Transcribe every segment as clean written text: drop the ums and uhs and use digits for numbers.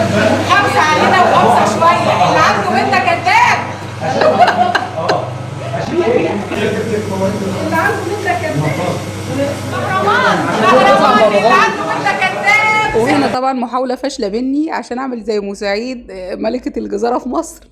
خمسة علينا وخمسة شوية، اللي عنده بنت كذاب. اللي عنده بنت كذاب. كهرمان اللي عنده بنت كذاب. وهنا طبعا محاولة فاشلة مني عشان اعمل زي مساعيد ملكة الجزارة في مصر.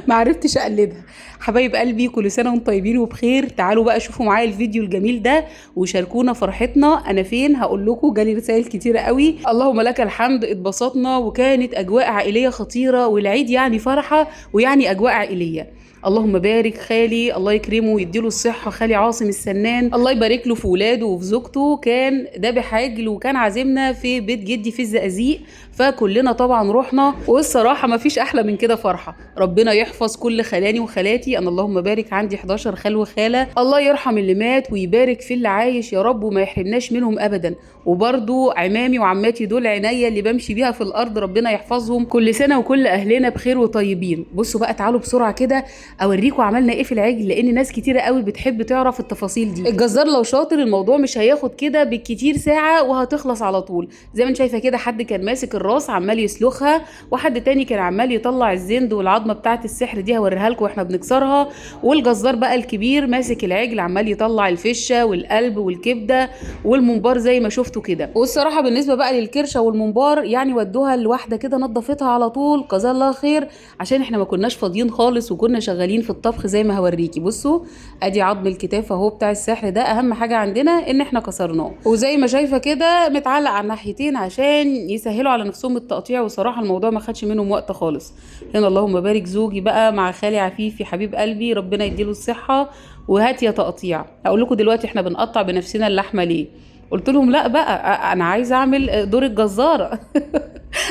ما عرفتش اقلدها. حبايب قلبي كل سنه وانتم طيبين وبخير. تعالوا بقى شوفوا معايا الفيديو الجميل ده وشاركونا فرحتنا. انا فين هقول لكم، جالي رسائل كتيره قوي. اللهم لك الحمد، اتبسطنا وكانت اجواء عائليه خطيره، والعيد يعني فرحه ويعني اجواء عائليه. اللهم بارك خالي، الله يكرمه ويديله الصحة، خالي عاصم السنان، الله يبارك له في ولاده وفي زوجته. كان ذابح عجل وكان عازمنا في بيت جدي في الزقازيق، فكلنا طبعا رحنا، والصراحة ما فيش أحلى من كده فرحة. ربنا يحفظ كل خلاني وخالاتي. أنا اللهم بارك عندي 11 خال وخالة، الله يرحم اللي مات ويبارك في اللي عايش يا رب، وما يحرمناش منهم أبدا. وبرضو عمامي وعماتي دول عينيا اللي بمشي بيها في الأرض، ربنا يحفظهم. كل سنة وكل أهلنا بخير وطيبين. بصوا بقى تعالوا بسرعة كده اوريكم عملنا ايه في العجل، لان ناس كتيره قوي بتحب تعرف التفاصيل دي. الجزار لو شاطر الموضوع مش هياخد كده بالكتير ساعه وهتخلص على طول. زي ما انت شايفه كده، حد كان ماسك الراس عمال يسلخها، وحد تاني كان عمال يطلع الزند والعظمه بتاعه السحر دي، هوريها لكم واحنا بنكسرها. والجزار بقى الكبير ماسك العجل عمال يطلع الفشه والقلب والكبده والممبار زي ما شفتوا كده. والصراحه بالنسبه بقى للكرشه والممبار يعني ودوها لواحده كده نظفتها على طول، جزاها الله خير، عشان احنا ما كناش فاضيين خالص وكنا شغالين في الطبخ زي ما هوريكي. بصوا ادي عظم الكتاف اهو بتاع السحر ده، اهم حاجه عندنا ان احنا كسرناه، وزي ما شايفه كده متعلق على الناحيتين عشان يسهلوا على نفسهم التقطيع. وصراحه الموضوع ما خدش منهم وقت خالص. هنا اللهم بارك زوجي بقى مع خالي عفيفي حبيب قلبي، ربنا يديله الصحه، وهات يا تقطيع. اقول لكم دلوقتي احنا بنقطع بنفسنا اللحمه ليه؟ قلت لهم لا بقى انا عايزه اعمل دور الجزاره.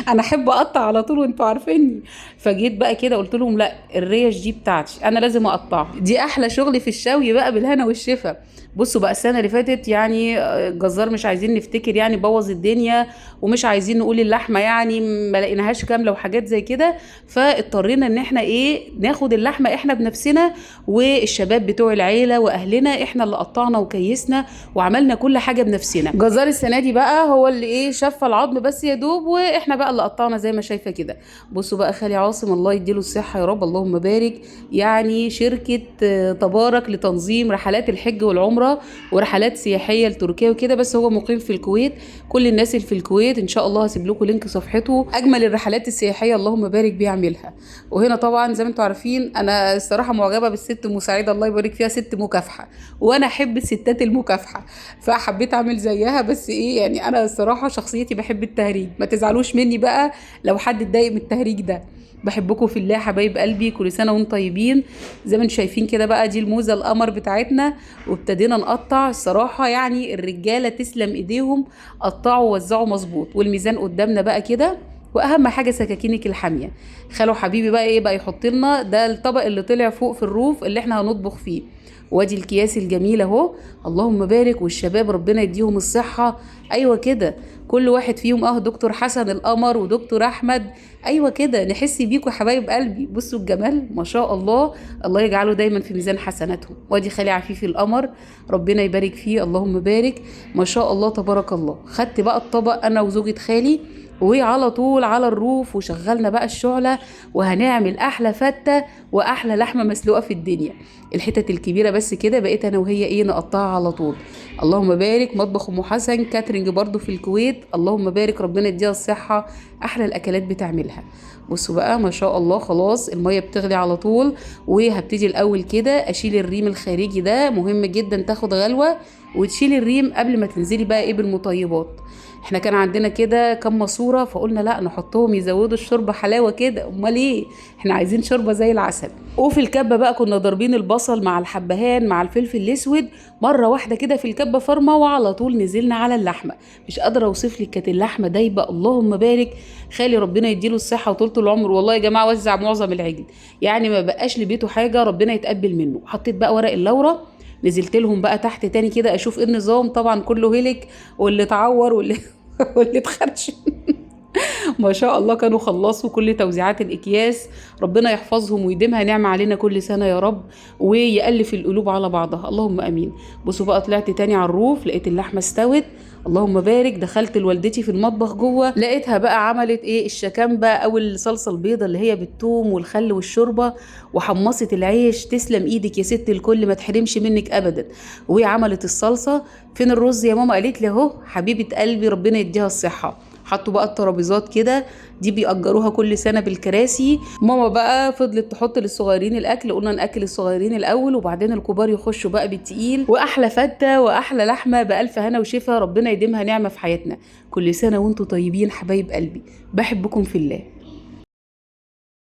انا احب اقطع على طول وانتوا عارفيني. فجيت بقى كده قلت لهم لا، الريش دي بتاعتي انا لازم اقطعها، دي احلى شغل في الشوي بقى بالهنا والشفا. بصوا بقى السنه اللي فاتت يعني الجزار مش عايزين نفتكر يعني بوظ الدنيا، ومش عايزين نقول اللحمه يعني ما لقيناهاش كامله وحاجات زي كده، فاضطرينا ان احنا ايه ناخد اللحمه احنا بنفسنا، والشباب بتوع العيله واهلنا احنا اللي قطعنا وكيسنا وعملنا كل حاجه بنفسنا. جزار السنه دي بقى هو اللي ايه شف العظم بس يا دوب، واحنا بقى اللي قطعنا زي ما شايفه كده. بصوا بقى خالي عاصم الله يديله الصحه يا رب، اللهم بارك، يعني شركه تبارك لتنظيم رحلات الحج والعمره ورحلات سياحيه لتركيا وكده، بس هو مقيم في الكويت. كل الناس اللي في الكويت ان شاء الله هسيب لكم لينك صفحته، اجمل الرحلات السياحيه اللهم بارك بيعملها. وهنا طبعا زي ما انتم عارفين انا الصراحه معجبه بالست مساعده الله يبارك فيها، ست مكافحه، وانا احب الستات المكافحه، فحبيت اعمل زيها. بس ايه يعني انا الصراحه شخصيتي بحب التهريج، ما تزعلوش مني بقى لو حد اتضايق من التهريج ده. بحبكم في الله حبايب قلبي، كل سنه وانتم طيبين. زي ما انتم شايفين كده بقى دي الموزه القمر بتاعتنا، وابتدينا نقطع. الصراحه يعني الرجاله تسلم ايديهم، قطعوا ووزعوا مظبوط، والميزان قدامنا بقى كده. واهم حاجه سكاكينك الحاميه. خالو حبيبي بقى ايه بقى يحط لنا ده الطبق اللي طلع فوق في الروف اللي احنا هنطبخ فيه، وادي الكياس الجميله اهو، اللهم بارك. والشباب ربنا يديهم الصحه، ايوه كده كل واحد فيهم دكتور حسن القمر ودكتور احمد، ايوه كده نحس بيكم حبايب قلبي. بصوا الجمال ما شاء الله، الله يجعله دايما في ميزان حسناتهم. وادي خالي عفيفي القمر ربنا يبارك فيه، اللهم بارك ما شاء الله تبارك الله. خدت بقى الطبق انا وزوجة خالي وعلى طول على الروف، وشغلنا بقى الشعلة، وهنعمل احلى فتة واحلى لحمة مسلوقة في الدنيا. الحتت الكبيرة بس كده بقيت انا وهي ايه نقطعها على طول. اللهم بارك مطبخ ام حسن كاترينج برضو في الكويت، اللهم بارك ربنا يديها الصحة، احلى الاكلات بتعملها. بصوا بقى ما شاء الله خلاص المية بتغلي على طول، وهبتدي الاول كده اشيل الريم الخارجي ده، مهم جدا تاخد غلوة وتشيل الريم قبل ما تنزلي بقى ايه بالمطيبات. احنا كان عندنا كده كم ماسوره، فقلنا لا نحطهم يزودوا الشوربه حلاوه كده، امال ايه احنا عايزين شوربه زي العسل. وفي الكبه بقى كنا ضاربين البصل مع الحبهان مع الفلفل الاسود مره واحده كده في الكبه فرمه، وعلى طول نزلنا على اللحمه. مش قادره اوصف لك كانت اللحمه دايبه، اللهم بارك. خالي ربنا يديله الصحه وطولة العمر، والله يا جماعه وزع معظم العجل يعني ما بقاش لبيته حاجه، ربنا يتقبل منه. حطيت بقى ورق اللورة، نزلت لهم بقى تحت تاني كده اشوف ايه النظام، طبعا كله هلك واللي اتعور واللي واللي اتخرش. ما شاء الله كانوا خلصوا كل توزيعات الأكياس. ربنا يحفظهم ويديمها نعمة علينا كل سنة يا رب، ويألف القلوب على بعضها، اللهم أمين. بصوا بقى، طلعت تاني على الروف لقيت اللحمة استوت، اللهم بارك. دخلت لوالدتي في المطبخ جوه، لقيتها بقى عملت ايه، الشكامبة او الصلصة البيضة اللي هي بالثوم والخل والشوربة، وحمصت العيش. تسلم ايدك يا ست الكل، ما تحرمش منك ابدا. وهي عملت الصلصة. فين الرز يا ماما؟ قالت لي اهو حبيبة قلبي، ربنا يديها الصحة. حطوا بقى الترابيزات كده، دي بيأجروها كل سنة بالكراسي. ماما بقى فضلت تحط للصغيرين الأكل، قلنا نأكل الصغيرين الأول وبعدين الكبار يخشوا بقى بالتقيل. وأحلى فتة وأحلى لحمة بألف هنا وشفا، ربنا يديمها نعمة في حياتنا. كل سنة وانتم طيبين حبايب قلبي، بحبكم في الله.